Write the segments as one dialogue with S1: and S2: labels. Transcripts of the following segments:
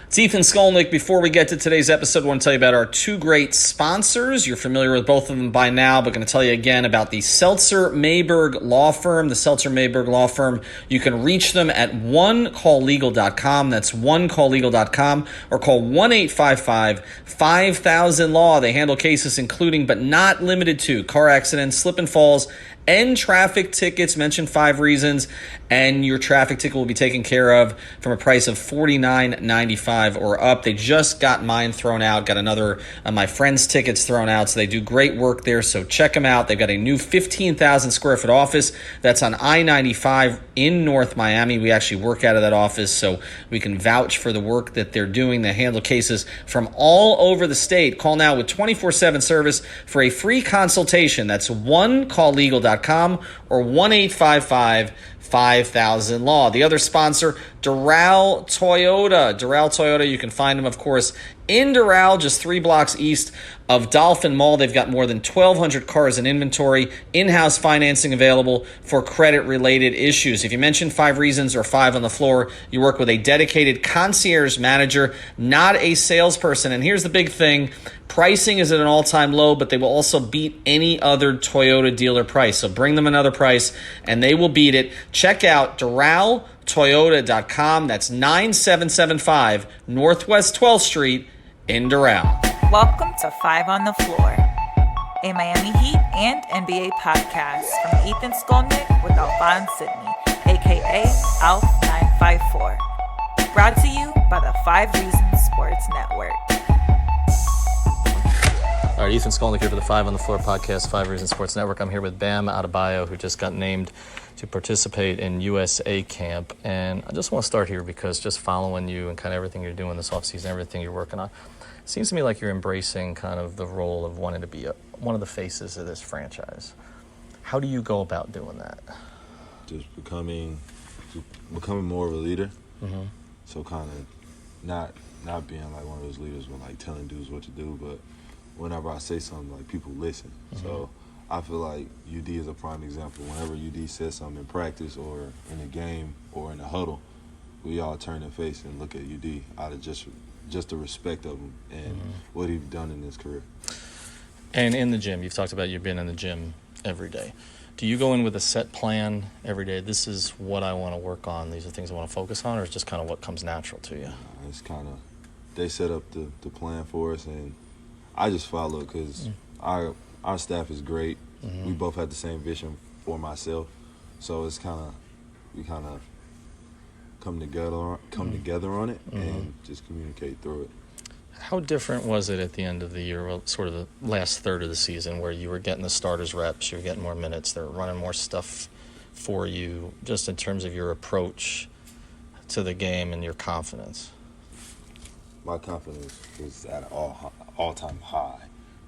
S1: It's Ethan Skolnick. Before we get to today's episode, I want to tell you about our two great sponsors. You're familiar with both of them by now, but I'm going to tell you again about the Seltzer Mayberg Law Firm. The Seltzer Mayberg Law Firm, you can reach them at onecalllegal.com. That's onecalllegal.com, or call 1-855-5000-LAW. They handle cases including but not limited to car accidents, slip and falls, and traffic tickets. Mention 5 reasons, and your traffic ticket will be taken care of from a price of $49.95 or up. They just got mine thrown out, got another of my friend's tickets thrown out, so they do great work there, so check them out. They've got a new 15,000 square foot office that's on I-95 in North Miami. We actually work out of that office, so we can vouch for the work that they're doing. They handle cases from all over the state. Call now with 24/7 service for a free consultation. That's onecalllegal.com or 1-855-5000-LAW. The other sponsor, Doral Toyota. Doral Toyota, you can find them, of course, in Doral, just 3 blocks east of Dolphin Mall. They've got more than 1,200 cars in inventory, in-house financing available for credit-related issues. If you mention 5 reasons or 5 on the floor, you work with a dedicated concierge manager, not a salesperson. And here's the big thing. Pricing is at an all-time low, but they will also beat any other Toyota dealer price. So bring them another price, and they will beat it. Check out DoralToyota.com. That's 9775 Northwest 12th Street in Doral.
S2: Welcome to 5 on the Floor, a Miami Heat and NBA podcast from Ethan Skolnick with Alphonse Sidney, a.k.a. Alf954. Brought to you by the 5 Reasons Sports Network.
S1: All right, Ethan Skolnick here for the 5 on the Floor podcast, 5 Reasons Sports Network. I'm here with Bam Adebayo, who just got named to participate in USA camp. And I just want to start here because just following you and kind of everything you're doing this offseason, everything you're working on, it seems to me like you're embracing kind of the role of wanting to be one of the faces of this franchise. How do you go about doing that?
S3: Just becoming more of a leader.
S1: Mm-hmm.
S3: So kind of not being like one of those leaders with like telling dudes what to do, but whenever I say something, like, people listen. Mm-hmm. So I feel like UD is a prime example. Whenever UD says something in practice or in a game or in a huddle, we all turn and face and look at UD out of just the respect of him and what he's done in his career.
S1: And in the gym, you've talked about you being in the gym every day. Do you go in with a set plan every day? This is what I want to work on. These are things I want to focus on, or is it just kind of what comes natural to you?
S3: It's kind of, they set up the plan for us, and I just follow it because our staff is great. Mm-hmm. We both had the same vision for myself, so it's we kind of come together on it and just communicate through it.
S1: How different was it at the end of the year, well, sort of the last third of the season, where you were getting the starters reps, you were getting more minutes, they were running more stuff for you, just in terms of your approach to the game and your confidence?
S3: My confidence was at an all-time high.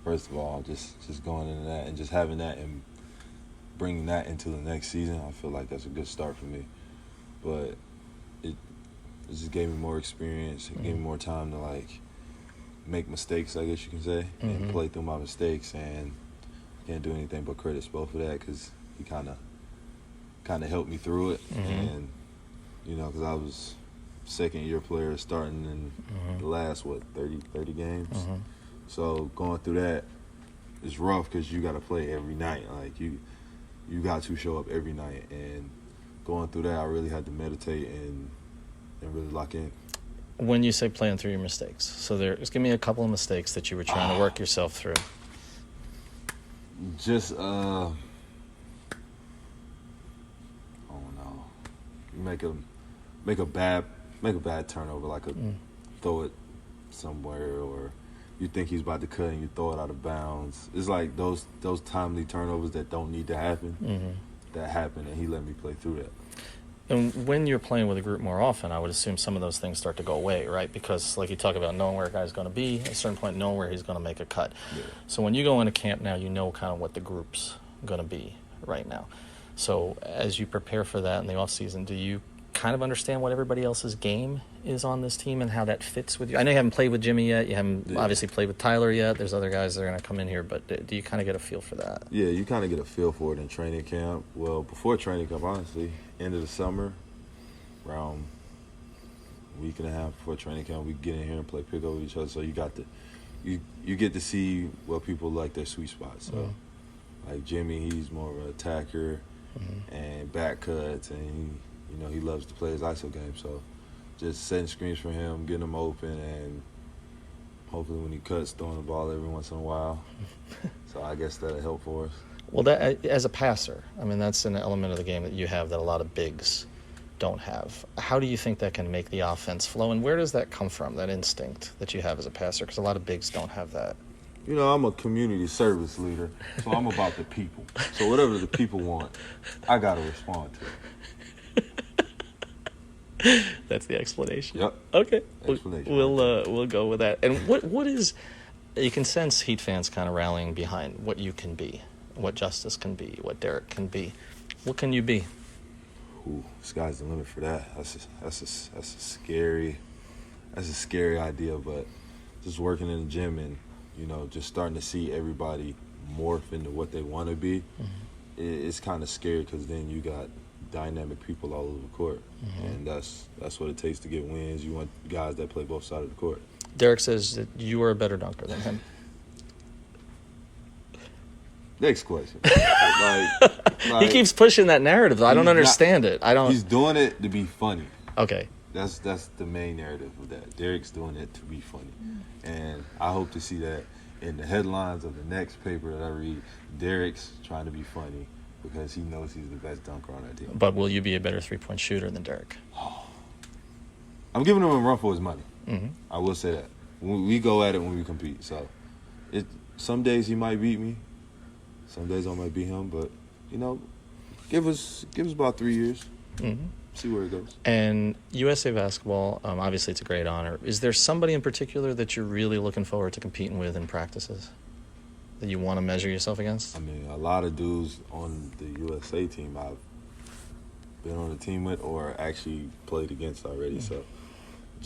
S3: First of all, just going into that and just having that and bringing that into the next season, I feel like that's a good start for me. But it just gave me more experience. It gave me more time to, like, make mistakes, I guess you can say, and play through my mistakes. And I can't do anything but credit Spo for that because he kind of helped me through it. And, because I was second-year player starting in the last, 30 games. So going through that is rough because you got to play every night. Like, you got to show up every night. And going through that, I really had to meditate and really lock in.
S1: When you say playing through your mistakes, so just give me a couple of mistakes that you were trying to work yourself through.
S3: Just, I don't know, make a bad turnover, like throw it somewhere, or you think he's about to cut and you throw it out of bounds. It's like those timely turnovers that don't need to happen, that happen, and he let me play through that.
S1: And when you're playing with a group more often, I would assume some of those things start to go away, right? Because, like you talk about knowing where a guy's going to be, at a certain point knowing where he's going to make a cut. Yeah. So when you go into camp now, you know kind of what the group's going to be right now. So as you prepare for that in the offseason, do you kind of understand what everybody else's game is on this team and how that fits with you? I know you haven't played with Jimmy yet. You haven't obviously played with Tyler yet. There's other guys that are going to come in here. But do you kind of get a feel for that?
S3: Yeah, you kind of get a feel for it in training camp. Well, before training camp, honestly, end of the summer, around week and a half before training camp, we get in here and play pickup with each other. So you got to you get to see what people like their sweet spot. So like Jimmy, he's more of an attacker and back cuts, and he loves to play his ISO game. So just setting screens for him, getting him open, and hopefully when he cuts, throwing the ball every once in a while. So I guess that'll help for us.
S4: Well, that, as a passer, I mean, that's an element of the game that you have that a lot of bigs don't have. How do you think that can make the offense flow, and where does that come from, that instinct that you have as a passer? Because a lot of bigs don't have that.
S3: I'm a community service leader, so I'm about the people. So whatever the people want, I got to respond to.
S4: That's the explanation.
S3: Yep.
S4: Okay.
S3: Explanation.
S4: We'll go with that. And what is, you can sense Heat fans kind of rallying behind what you can be, what Justice can be, what Derek can be. What can you be?
S3: Ooh, sky's the limit for that. That's a scary idea. But just working in the gym and just starting to see everybody morph into what they want to be, it's kind of scary because then you got dynamic people all over the court, and that's what it takes to get wins. You want guys that play both sides of the court.
S4: Derek says that you are a better dunker than him.
S3: Next question.
S4: He keeps pushing that narrative. I don't understand it.
S3: He's doing it to be funny.
S4: Okay.
S3: That's the main narrative of that. Derek's doing it to be funny, and I hope to see that in the headlines of the next paper that I read. Derek's trying to be funny because he knows he's the best dunker on that team.
S4: But will you be a better three-point shooter than Derek?
S3: I'm giving him a run for his money.
S4: Mm-hmm.
S3: I will say that. We go at it when we compete. So, some days he might beat me. Some days I might beat him. But, give us about 3 years.
S4: Mm-hmm.
S3: See where it goes.
S4: And USA Basketball, obviously it's a great honor. Is there somebody in particular that you're really looking forward to competing with in practices that you want to measure yourself against?
S3: I mean, a lot of dudes on the USA team I've been on the team with or actually played against already. So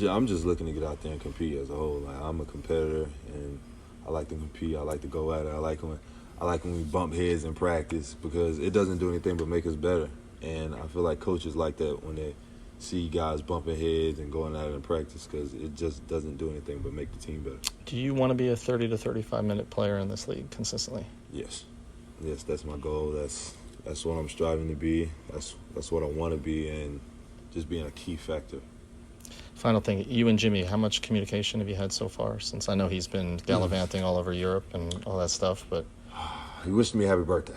S3: I'm just looking to get out there and compete as a whole. Like, I'm a competitor, and I like to compete. I like to go at it. I like when we bump heads in practice because it doesn't do anything but make us better. And I feel like coaches like that when they see guys bumping heads and going at it in practice because it just doesn't do anything but make the team better.
S4: Do you want to be a 30 to 35-minute player in this league consistently?
S3: Yes, that's my goal. That's what I'm striving to be. That's what I want to be, and just being a key factor.
S4: Final thing, you and Jimmy, how much communication have you had so far? Since I know he's been gallivanting all over Europe and all that stuff, but...
S3: He wished me happy birthday.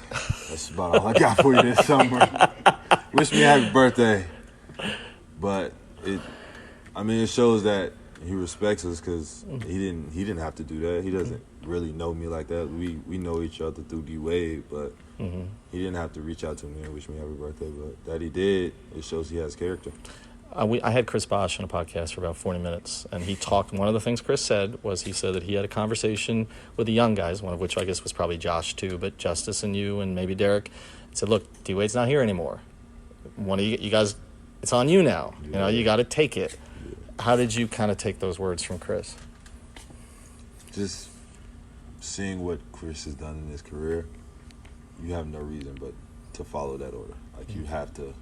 S3: That's about all I got for you this summer. Wish me happy birthday. But it shows that he respects us because he didn't have to do that. He doesn't really know me like that. We know each other through D-Wade, but he didn't have to reach out to me and wish me happy birthday. But that he did, it shows he has character.
S4: I had Chris Bosh on a podcast for about 40 minutes, and he talked. One of the things Chris said was he said that he had a conversation with the young guys, one of which I guess was probably Josh too, but Justice and you and maybe Derek. He said, look, D-Wade's not here anymore. One of you guys, it's on you now. You got to take it. How did you kind of take those words from Chris?
S3: Just seeing what Chris has done in his career, you have no reason but to follow that order. Like you have to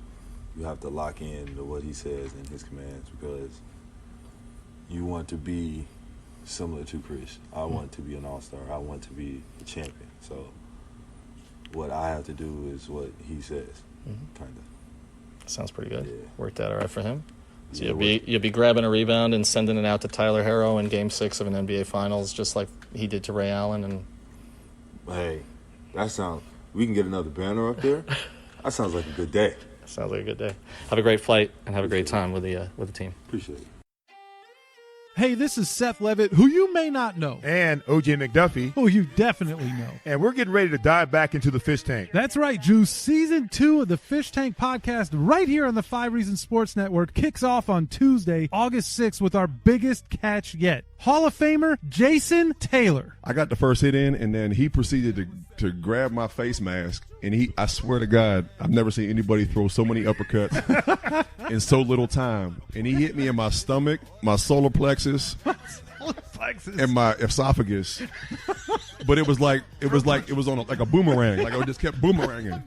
S3: lock in to what he says and his commands because you want to be similar to Chris. I want to be an all-star. I want to be a champion. So what I have to do is what he says, kind of.
S4: Sounds pretty good.
S3: Yeah.
S4: Worked out all right for him. So
S3: Yeah,
S4: you'll be grabbing a rebound and sending it out to Tyler Herro in Game 6 of an NBA Finals, just like he did to Ray Allen. And
S3: hey, we can get another banner up there. That sounds like a good day.
S4: Sounds like a good day. Have a great flight and have a great time with the team.
S3: Appreciate it.
S5: Hey, this is Seth Levitt, who you may not know.
S6: And OJ McDuffie,
S5: who you definitely know.
S6: And we're getting ready to dive back into the Fish Tank.
S5: That's right, Juice. Season 2 of the Fish Tank podcast right here on the 5 Reasons Sports Network kicks off on Tuesday, August 6th with our biggest catch yet. Hall of Famer Jason Taylor.
S7: I got the first hit in, and then he proceeded to grab my face mask, and I swear to God, I've never seen anybody throw so many uppercuts in so little time. And he hit me in my stomach, my solar plexus, and my esophagus. But it was on like a boomerang. Like it just kept boomeranging.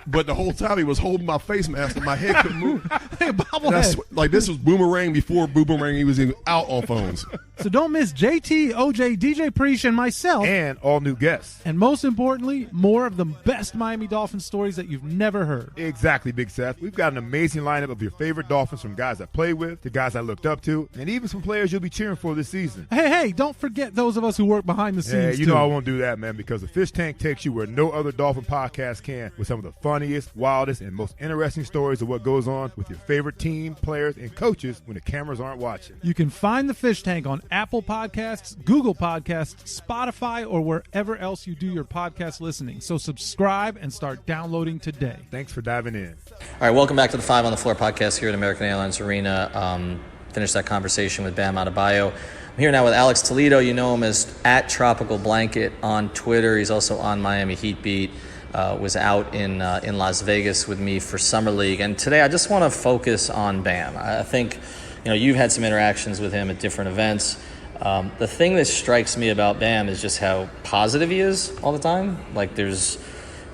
S7: But the whole time he was holding my face mask and my head couldn't move.
S5: Hey, bobblehead.
S7: Like this was Boomerang before Boomerang. He was even out on phones.
S5: So don't miss JT, OJ, DJ Preach, and myself.
S6: And all new guests.
S5: And most importantly, more of the best Miami Dolphins stories that you've never heard.
S6: Exactly, Big Seth. We've got an amazing lineup of your favorite Dolphins, from guys I played with to guys I looked up to, and even some players you'll be cheering for this season.
S5: Hey, don't forget those of us who work behind the scenes,
S6: Yeah, you
S5: too.
S6: know I won't do that, man, because the Fish Tank takes you where no other Dolphin podcast can, with some of the funniest, wildest, and most interesting stories of what goes on with your favorite team, players, and coaches when the cameras aren't watching.
S5: You can find the Fish Tank on Apple Podcasts, Google Podcasts, Spotify, or wherever else you do your podcast listening. So subscribe and start downloading today.
S6: Thanks for diving in.
S1: All right, welcome back to the Five on the Floor podcast here at American Airlines Arena. Finished that conversation with Bam Adebayo. I'm here now with Alex Toledo. You know him as @TropicalBlanket on Twitter. He's also on Miami Heat Beat. Was out in Las Vegas with me for Summer League. And today I just want to focus on Bam. I think, you've had some interactions with him at different events. The thing that strikes me about Bam is just how positive he is all the time. Like there's,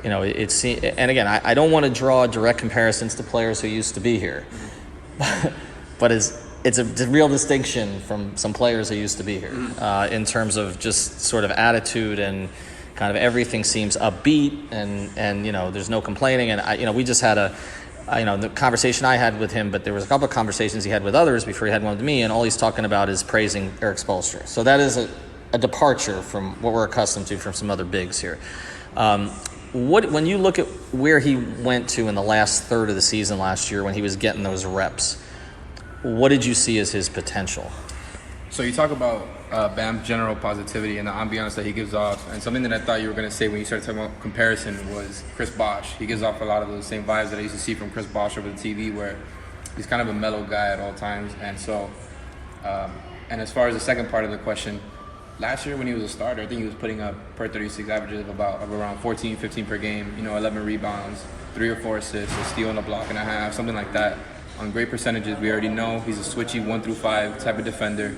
S1: and again, I don't want to draw direct comparisons to players who used to be here, but it's a real distinction from some players who used to be here in terms of just sort of attitude, and kind of everything seems upbeat, and there's no complaining. And we just had the conversation I had with him, but there was a couple of conversations he had with others before he had one with me, and all he's talking about is praising Eric Spoelstra. So that is a departure from what we're accustomed to from some other bigs here. When you look at where he went to in the last third of the season last year when he was getting those reps, what did you see as his potential?
S8: So you talk about Bam's general positivity and the ambiance that he gives off, and something that I thought you were going to say when you started talking about comparison was Chris Bosh. He gives off a lot of those same vibes that I used to see from Chris Bosh over the TV, where he's kind of a mellow guy at all times. And so, and as far as the second part of the question, last year when he was a starter, I think he was putting up per 36 averages of around 14, 15 per game, 11 rebounds, 3 or 4 assists, a steal and a block and a half, something like that. On great percentages, we already know he's a switchy 1 through 5 type of defender.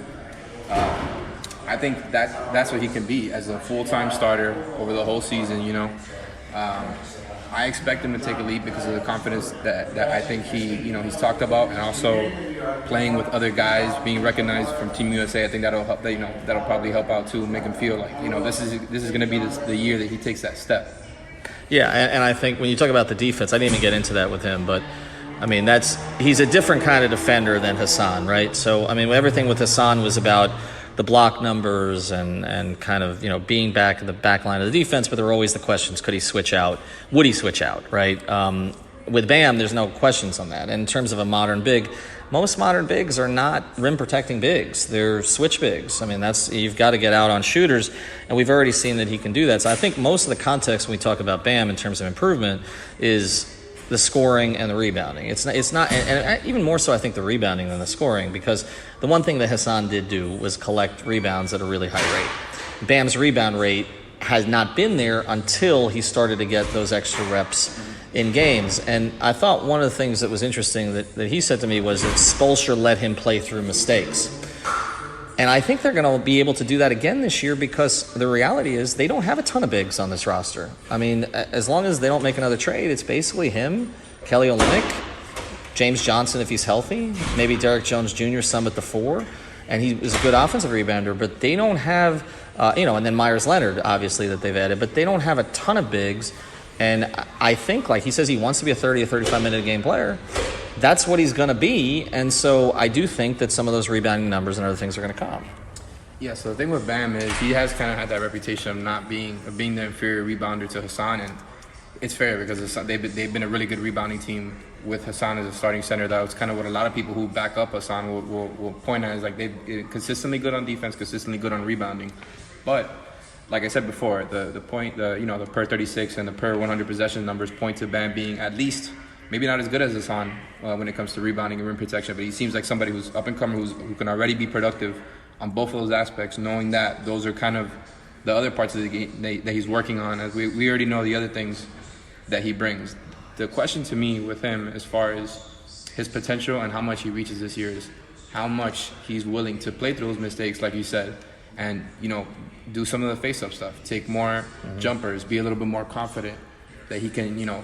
S8: I think that's what he can be as a full-time starter over the whole season. I expect him to take a leap because of the confidence that I think he's talked about, and also playing with other guys, being recognized from Team USA. I think that'll help. That'll probably help out too, make him feel like this is going to be the year that he takes that step.
S1: Yeah, and I think when you talk about the defense, I didn't even get into that with him, but he's a different kind of defender than Hassan, right? So everything with Hassan was about the block numbers and kind of being back in the back line of the defense, but there were always the questions: could he switch out? Would he switch out? Right? With Bam, there's no questions on that. And in terms of a modern big, most modern bigs are not rim protecting bigs; they're switch bigs. You've got to get out on shooters, and we've already seen that he can do that. So I think most of the context when we talk about Bam in terms of improvement is the scoring and the rebounding. It's not, and even more so I think the rebounding than the scoring, because the one thing that Hassan did do was collect rebounds at a really high rate. Bam's rebound rate has not been there until he started to get those extra reps in games. And I thought one of the things that was interesting that he said to me was that Spoelstra let him play through mistakes. And I think they're going to be able to do that again this year, because the reality is they don't have a ton of bigs on this roster. As long as they don't make another trade, it's basically him, Kelly Olynyk, James Johnson if he's healthy, maybe Derek Jones Jr. some at the 4, and he is a good offensive rebounder, but they don't have, and then Myers Leonard obviously that they've added, but they don't have a ton of bigs. And I think, like he says, he wants to be a 30 or 35 minute a game player. That's what he's going to be, and so I do think that some of those rebounding numbers and other things are going to come.
S8: Yeah, so the thing with Bam is he has kind of had that reputation of being the inferior rebounder to Hassan, and it's fair because they've been a really good rebounding team with Hassan as a starting center. That was kind of what a lot of people who back up Hassan will point at, is like they've consistently good on defense, consistently good on rebounding. But like I said before, the per 36 and the per 100 possession numbers point to Bam being at least, maybe not as good as Hassan when it comes to rebounding and rim protection, but he seems like somebody who's up and coming, who can already be productive on both of those aspects, knowing that those are kind of the other parts of the game that he's working on, as we already know the other things that he brings. The question to me with him, as far as his potential and how much he reaches this year, is how much he's willing to play through those mistakes, like you said, and do some of the face-up stuff, take more jumpers, be a little bit more confident. that he can,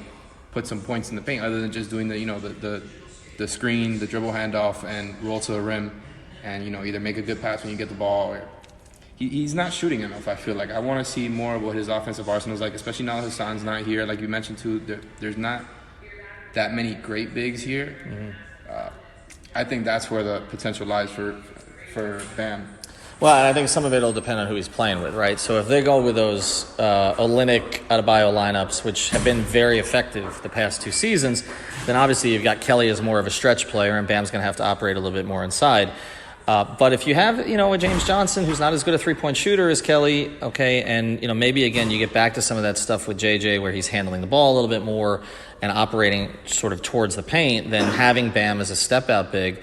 S8: put some points in the paint other than just doing the screen, the dribble handoff, and roll to the rim, and either make a good pass when you get the ball. Or he's not shooting enough. I feel like I want to see more of what his offensive arsenal is like, especially now that Hassan's not here. Like you mentioned too, there's not that many great bigs here. Mm-hmm. I think that's where the potential lies for Bam.
S4: Well, and I think some of it will depend on who he's playing with, right? So if they go with those Skolnick, Adebayo lineups, which have been very effective the past 2 seasons, then obviously you've got Kelly as more of a stretch player, and Bam's going to have to operate a little bit more inside. But if you have, a James Johnson who's not as good a three-point shooter as Kelly, okay, and, maybe, again, you get back to some of that stuff with JJ where he's handling the ball a little bit more and operating sort of towards the paint, then having Bam as a step-out big.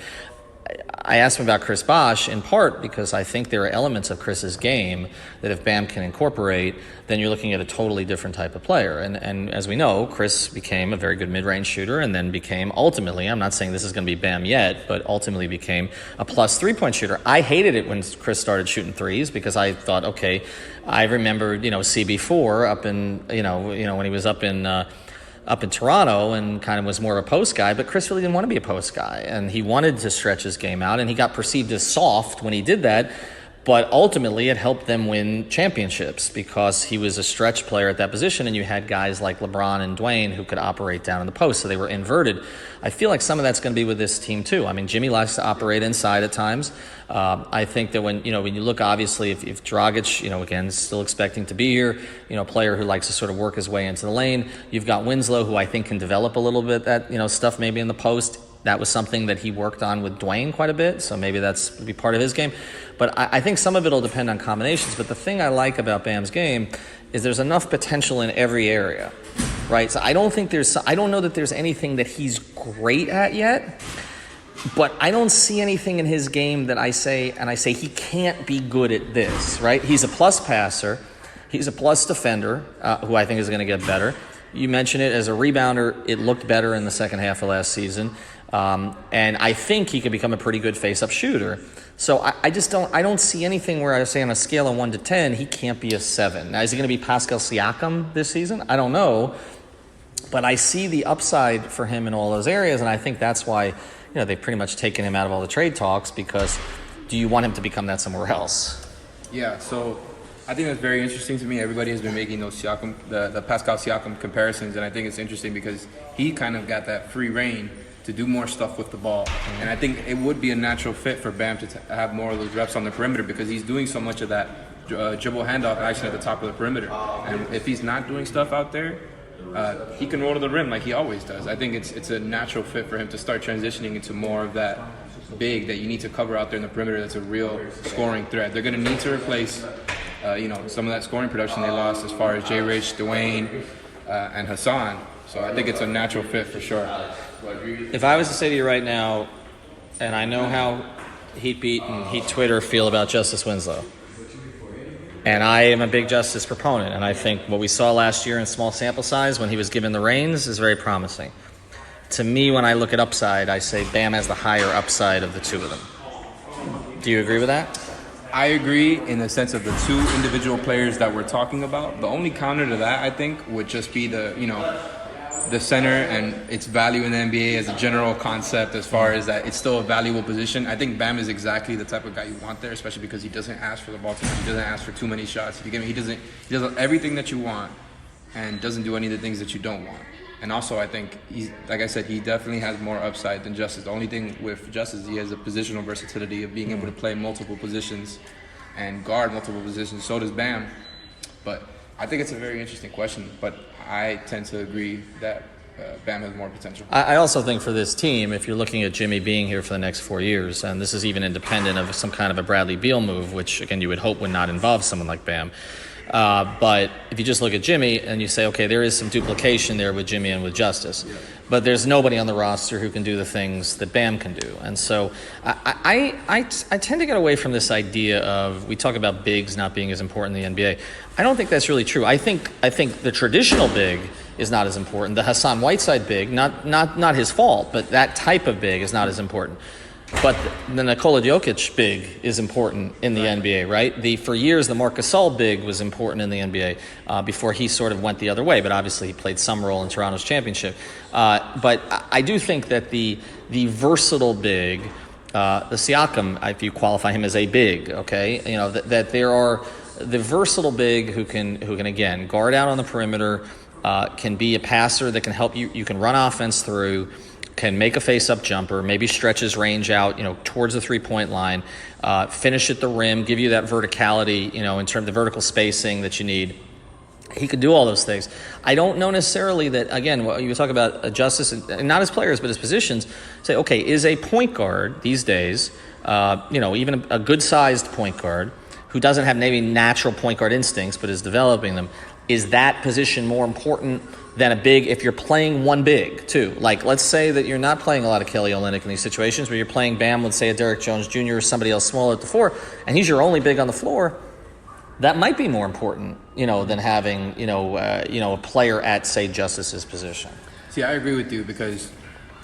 S4: I asked him about Chris Bosh in part because I think there are elements of Chris's game that if Bam can incorporate, then you're looking at a totally different type of player. And as we know, Chris became a very good mid-range shooter and then became ultimately, I'm not saying this is going to be Bam yet, but ultimately became a plus three-point shooter. I hated it when Chris started shooting threes because I thought, okay, I remember, CB4 up in, when he was up in Toronto and kind of was more of a post guy, but Chris really didn't want to be a post guy, and he wanted to stretch his game out, and he got perceived as soft when he did that, but ultimately it helped them win championships because he was a stretch player at that position, and you had guys like LeBron and Dwayne who could operate down in the post, so they were inverted. I feel like some of that's going to be with this team too. I mean, Jimmy likes to operate inside at times. I think that when you look, obviously, if Dragic, again, still expecting to be here, a player who likes to sort of work his way into the lane. You've got Winslow, who I think can develop a little bit that, stuff maybe in the post. That was something that he worked on with Dwayne quite a bit, so maybe that's be part of his game. But I think some of it will depend on combinations. But the thing I like about Bam's game is there's enough potential in every area, right? So I don't know that there's anything that he's great at yet, but I don't see anything in his game that I say he can't be good at this, right? He's a plus passer. He's a plus defender, who I think is going to get better. You mentioned it as a rebounder. It looked better in the second half of last season. And I think he could become a pretty good face-up shooter. So I don't see anything where I say on a scale of 1 to 10, he can't be a 7. Now, is he going to be Pascal Siakam this season? I don't know. But I see the upside for him in all those areas, and I think that's why, they've pretty much taken him out of all the trade talks, because do you want him to become that somewhere else?
S8: Yeah, so I think that's very interesting to me. Everybody has been making those Siakam, the Pascal Siakam comparisons, and I think it's interesting because he kind of got that free reign to do more stuff with the ball. And I think it would be a natural fit for Bam to have more of those reps on the perimeter because he's doing so much of that dribble handoff action at the top of the perimeter. And if he's not doing stuff out there, he can roll to the rim like he always does. I think it's a natural fit for him to start transitioning into more of that big that you need to cover out there in the perimeter that's a real scoring threat. They're going to need to replace some of that scoring production they lost as far as Jay Rich, Dwayne, and Hassan. So I think it's a natural fit for sure.
S4: If I was to say to you right now, and I know how Heat Beat and Heat Twitter feel about Justice Winslow, and I am a big Justice proponent, and I think what we saw last year in small sample size when he was given the reins is very promising. To me, when I look at upside, I say Bam has the higher upside of the two of them. Do you agree with that?
S8: I agree in the sense of the two individual players that we're talking about. The only counter to that, I think, would just be the center and its value in the NBA as a general concept as far as that it's still a valuable position. I think Bam is exactly the type of guy you want there, especially because he doesn't ask for the ball too much. He doesn't ask for too many shots. He does everything that you want and doesn't do any of the things that you don't want. And also, I think, like I said, he definitely has more upside than Justice. The only thing with Justice, he has a positional versatility of being able to play multiple positions and guard multiple positions. So does Bam. But I think it's a very interesting question. But I tend to agree that Bam has more potential.
S4: I also think for this team, if you're looking at Jimmy being here for the next 4 years, and this is even independent of some kind of a Bradley Beal move, which, again, you would hope would not involve someone like Bam. But if you just look at Jimmy and you say, okay, there is some duplication there with Jimmy and with Justice, but there's nobody on the roster who can do the things that Bam can do. And so I tend to get away from this idea of, we talk about bigs not being as important in the NBA. I don't think that's really true. I think the traditional big is not as important. The Hassan Whiteside big, not his fault, but that type of big is not as important.
S1: But the Nikola Jokic big is important in the NBA, right? For years, the Marc Gasol big was important in the NBA before he sort of went the other way. But obviously, he played some role in Toronto's championship. But I do think that the versatile big, the Siakam, if you qualify him as a big, okay, that there are the versatile big who can again guard out on the perimeter, can be a passer that can help you. You can run offense through. Can make a face-up jumper, maybe stretch his range out, towards the three-point line, finish at the rim, give you that verticality, in terms of the vertical spacing that you need. He could do all those things. I don't know necessarily that, again, you talk about Justice, and not as players, but as positions, say, okay, is a point guard these days, even a good-sized point guard who doesn't have maybe natural point guard instincts but is developing them, is that position more important than a big if you're playing one big, too? Like, let's say that you're not playing a lot of Kelly Olynyk in these situations where you're playing Bam, let's say a Derrick Jones Jr. or somebody else smaller at the floor, and he's your only big on the floor. That might be more important, than having, a player at, say, Justice's position.
S8: See, I agree with you because,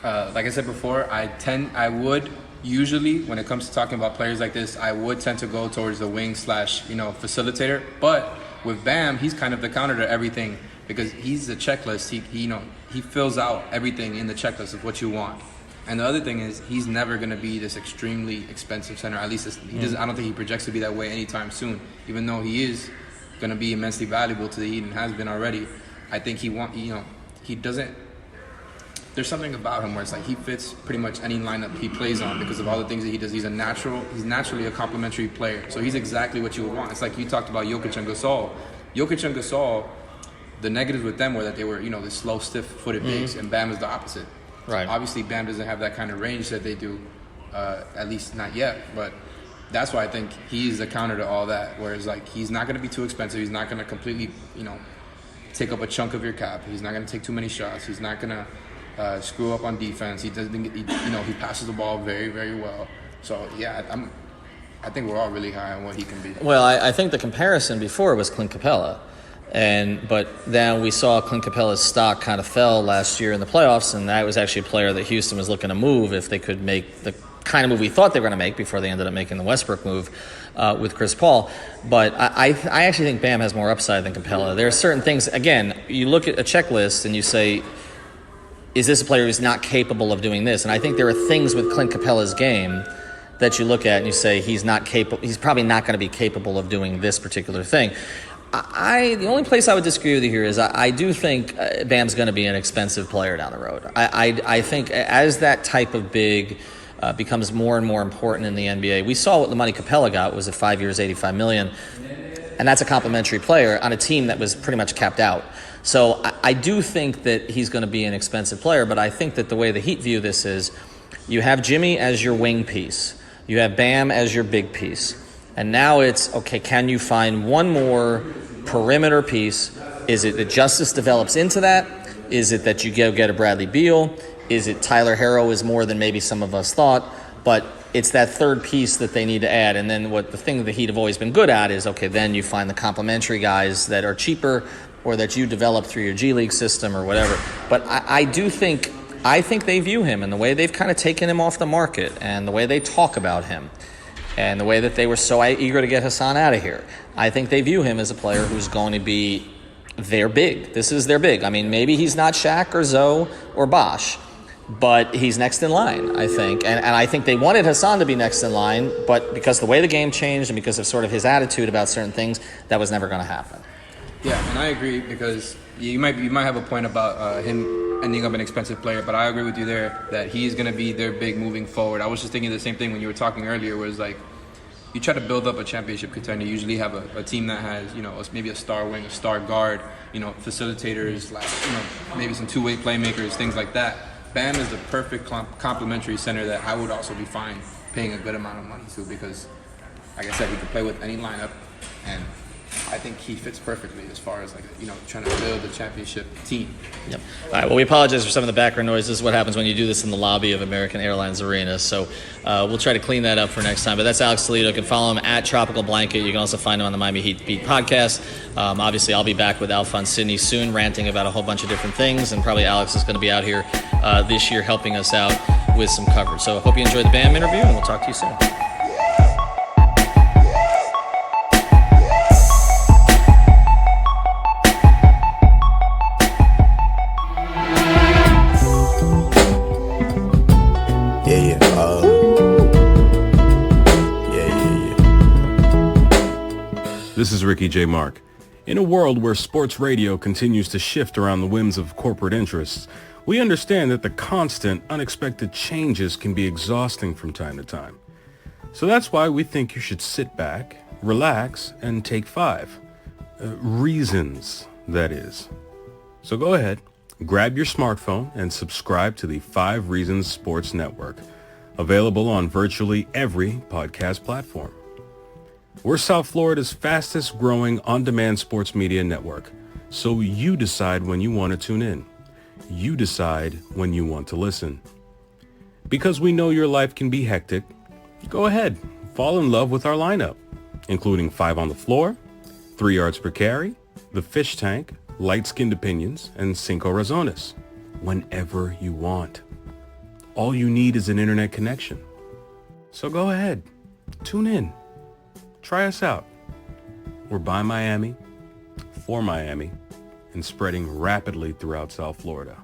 S8: like I said before, I would usually, when it comes to talking about players like this, I would tend to go towards the wing / facilitator. But with Bam, he's kind of the counter to everything because he's the checklist. He fills out everything in the checklist of what you want. And the other thing is, he's never going to be this extremely expensive center. At least he doesn't. I don't think he projects to be that way anytime soon. Even though he is going to be immensely valuable to the Heat and has been already, I think he doesn't. There's something about him where it's like he fits pretty much any lineup he plays on because of all the things that he does. He's naturally a complementary player. So he's exactly what you would want. It's like you talked about Jokic and Gasol. Jokic and Gasol, the negatives with them were that they were, the slow, stiff-footed bigs, and Bam is the opposite.
S1: Right.
S8: So obviously, Bam doesn't have that kind of range that they do, at least not yet. But that's why I think he's the counter to all that. Whereas, like, he's not going to be too expensive. He's not going to completely, take up a chunk of your cap. He's not going to take too many shots. He's not going to screw up on defense. He doesn't. He passes the ball very, very well. So yeah, I think we're all really high on what he can be.
S1: Well, I think the comparison before was Clint Capella. But then we saw Clint Capella's stock kind of fell last year in the playoffs, and that was actually a player that Houston was looking to move if they could make the kind of move we thought they were going to make before they ended up making the Westbrook move with Chris Paul. But I actually think Bam has more upside than Capella. There are certain things, again, you look at a checklist and you say, is this a player who's not capable of doing this? And I think there are things with Clint Capella's game that you look at and you say he's probably not going to be capable of doing this particular thing. The only place I would disagree with you here is I do think Bam's going to be an expensive player down the road. I think as that type of big becomes more and more important in the NBA, we saw what the money Capella got was at 5 years, $85 million, and that's a complimentary player on a team that was pretty much capped out. So I do think that he's going to be an expensive player, but I think that the way the Heat view this is you have Jimmy as your wing piece, you have Bam as your big piece, and now it's, okay, can you find one more perimeter piece? Is it that Justice develops into that? Is it that you go get a Bradley Beal? Is it Tyler Herro is more than maybe some of us thought? But it's that third piece that they need to add. And then the thing the Heat have always been good at is, okay, then you find the complementary guys that are cheaper or that you develop through your G League system or whatever. But I think they view him, and the way they've kind of taken him off the market and the way they talk about him and the way that they were so eager to get Hassan out of here, I think they view him as a player who's going to be their big. This is their big. I mean, maybe he's not Shaq or Zoe or Bosh, but he's next in line, I think. And I think they wanted Hassan to be next in line, but because the way the game changed and because of sort of his attitude about certain things, that was never going to happen.
S8: Yeah, and I agree because you might have a point about him ending up an expensive player, but I agree with you there that he's going to be their big moving forward. I was just thinking the same thing when you were talking earlier, where it's like you try to build up a championship contender. You usually have a team that has, maybe a star wing, a star guard, facilitators, like, maybe some two-way playmakers, things like that. Bam is the perfect complementary center that I would also be fine paying a good amount of money to because, like I said, he can play with any lineup, and I think he fits perfectly as far as trying to build a championship team.
S1: Yep. All right. Well, we apologize for some of the background noise. This is what happens when you do this in the lobby of American Airlines Arena. So we'll try to clean that up for next time. But that's Alex Toledo. You can follow him at Tropical Blanket. You can also find him on the Miami Heat Beat podcast. Obviously, I'll be back with Alphonse Sidney soon, ranting about a whole bunch of different things. And probably Alex is going to be out here this year helping us out with with some coverage. So I hope you enjoyed the Bam interview, and we'll talk to you soon.
S9: This is Ricky J. Mark. In a world where sports radio continues to shift around the whims of corporate interests, we understand that the constant, unexpected changes can be exhausting from time to time. So that's why we think you should sit back, relax, and take 5. Reasons, that is. So go ahead, grab your smartphone, and subscribe to the 5 Reasons Sports Network, available on virtually every podcast platform. We're South Florida's fastest growing on-demand sports media network, so you decide when you want to tune in. You decide when you want to listen. Because we know your life can be hectic, go ahead, fall in love with our lineup, including 5 on the Floor, 3 Yards Per Carry, The Fish Tank, Light-Skinned Opinions, and Cinco Razones, whenever you want. All you need is an internet connection. So go ahead, tune in. Try us out. We're by Miami, for Miami, and spreading rapidly throughout South Florida.